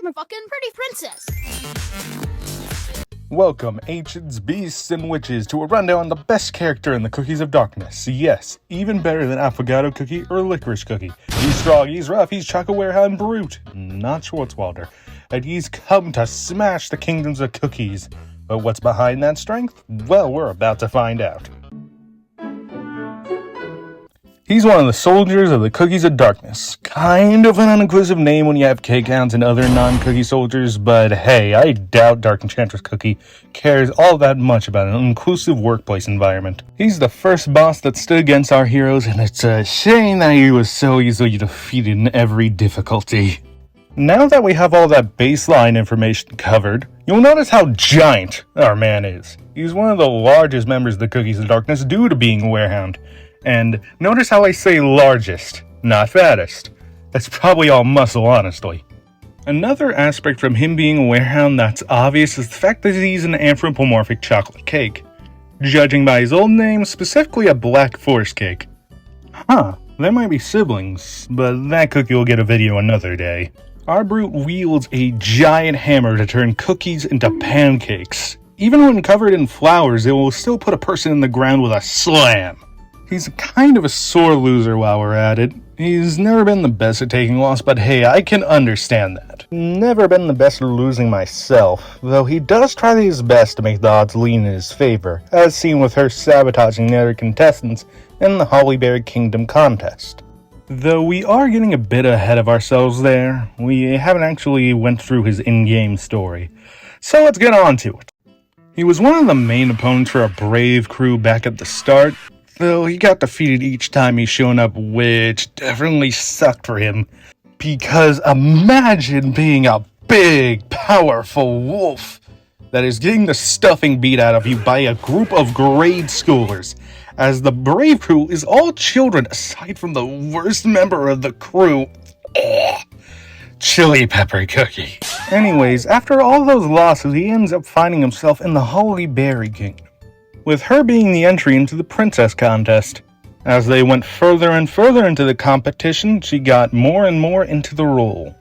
I'm a fucking pretty princess. Welcome, ancients, beasts, and witches, to a rundown on the best character in the Cookies of Darkness. Yes, even better than Affogato Cookie or Licorice Cookie. He's strong, he's rough, he's Choco, Werehound, Brute, not Schwartzwalder. And he's come to smash the kingdoms of cookies. But what's behind that strength? Well, we're about to find out. He's one of the soldiers of the Cookies of Darkness. Kind of an uninclusive name when you have cake hounds and other non-cookie soldiers, but hey, I doubt Dark Enchantress Cookie cares all that much about an inclusive workplace environment. He's the first boss that stood against our heroes, and it's a shame that he was so easily defeated in every difficulty. Now that we have all that baseline information covered, you'll notice how giant our man is. He's one of the largest members of the Cookies of Darkness due to being a Werehound. And notice how I say largest, not fattest. That's probably all muscle, honestly. Another aspect from him being a Werehound that's obvious is the fact that he's an anthropomorphic chocolate cake. Judging by his old name, specifically a black forest cake. Huh, they might be siblings, but that cookie will get a video another day. Our Brute wields a giant hammer to turn cookies into pancakes. Even when covered in flowers, it will still put a person in the ground with a slam. He's kind of a sore loser while we're at it. He's never been the best at taking loss, but hey, I can understand that. Never been the best at losing myself, though he does try his best to make the odds lean in his favor, as seen with her sabotaging the other contestants in the Hollyberry Kingdom contest. Though we are getting a bit ahead of ourselves there, we haven't actually went through his in-game story. So let's get on to it. He was one of the main opponents for a brave crew back at the start, though he got defeated each time he's shown up, which definitely sucked for him. Because imagine being a big, powerful wolf that is getting the stuffing beat out of you by a group of grade schoolers, as the brave crew is all children aside from the worst member of the crew, Chili Pepper Cookie. Anyways, after all those losses, he ends up finding himself in the Hollyberry Kingdom, with her being the entry into the princess contest. As they went further and further into the competition, she got more and more into the role.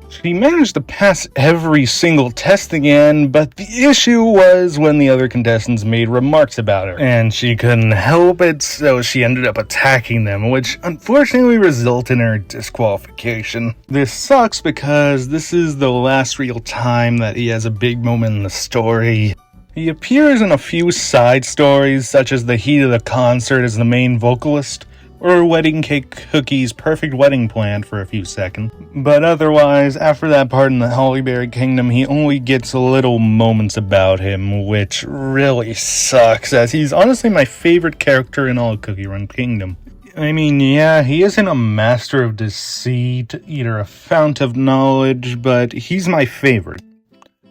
She managed to pass every single test again, but the issue was when the other contestants made remarks about her, and she couldn't help it, so she ended up attacking them, which unfortunately resulted in her disqualification. This sucks because this is the last real time that he has a big moment in the story. He appears in a few side stories, such as the heat of the concert as the main vocalist, or Wedding Cake Cookie's perfect wedding plan for a few seconds. But otherwise, after that part in the Hollyberry Kingdom, he only gets little moments about him, which really sucks, as he's honestly my favorite character in all Cookie Run Kingdom. I mean, yeah, he isn't a master of deceit, either a fount of knowledge, but he's my favorite.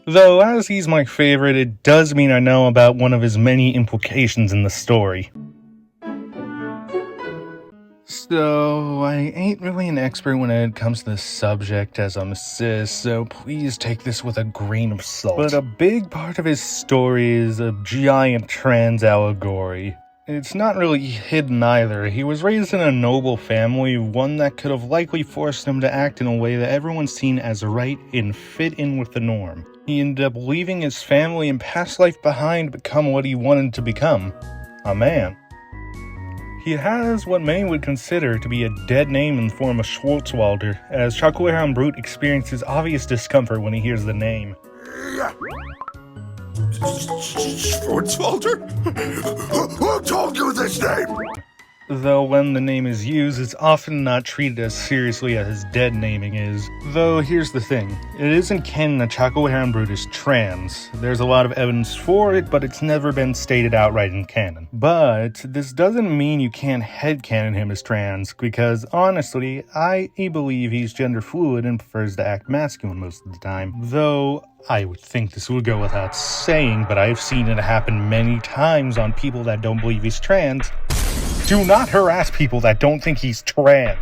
Though, as he's my favorite, it does mean I know about one of his many implications in the story. So, I ain't really an expert when it comes to this subject as I'm a cis, so please take this with a grain of salt. But a big part of his story is a giant trans allegory. It's not really hidden either. He was raised in a noble family, one that could have likely forced him to act in a way that everyone's seen as right and fit in with the norm. He ended up leaving his family and past life behind to become what he wanted to become, a man. He has what many would consider to be a dead name in the form of Schwartzwalder, as Choco Werehound Brute experiences obvious discomfort when he hears the name. Schwartzwalder? Who told you this name? Though when the name is used, it's often not treated as seriously as his dead naming is. Though here's the thing, it isn't canon that Choco Werehound Brute is trans. There's a lot of evidence for it, but it's never been stated outright in canon. But this doesn't mean you can't headcanon him as trans, because honestly, I believe he's gender fluid and prefers to act masculine most of the time. Though I would think this would go without saying, but I've seen it happen many times on people that don't believe he's trans. Do not harass people that don't think he's trans.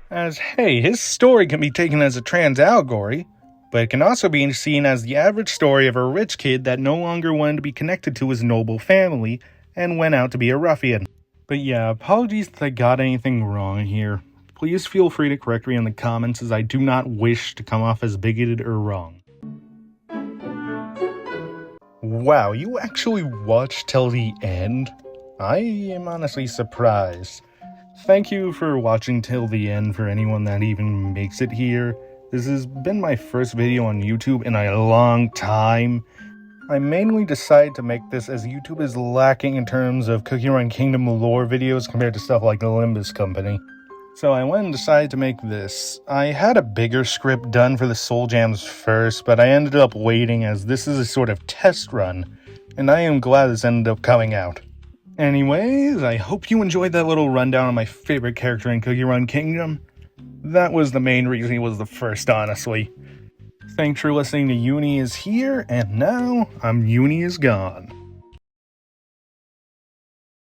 As, hey, his story can be taken as a trans allegory, but it can also be seen as the average story of a rich kid that no longer wanted to be connected to his noble family and went out to be a ruffian. But yeah, apologies if I got anything wrong here. please feel free to correct me in the comments, as I do not wish to come off as bigoted or wrong. Wow, you actually watched till the end? I am honestly surprised. Thank you for watching till the end, for anyone that even makes it here. This has been my first video on YouTube in a long time. I mainly decided to make this as YouTube is lacking in terms of Cookie Run Kingdom lore videos compared to stuff like the Limbus Company. So I went and decided to make this. I had a bigger script done for the Souljams first, but I ended up waiting as this is a sort of test run, and I am glad this ended up coming out. Anyways, I hope you enjoyed that little rundown on my favorite character in Cookie Run Kingdom. That was the main reason he was the first, honestly. Thanks for listening to Uni is Here, and now Uni is Gone.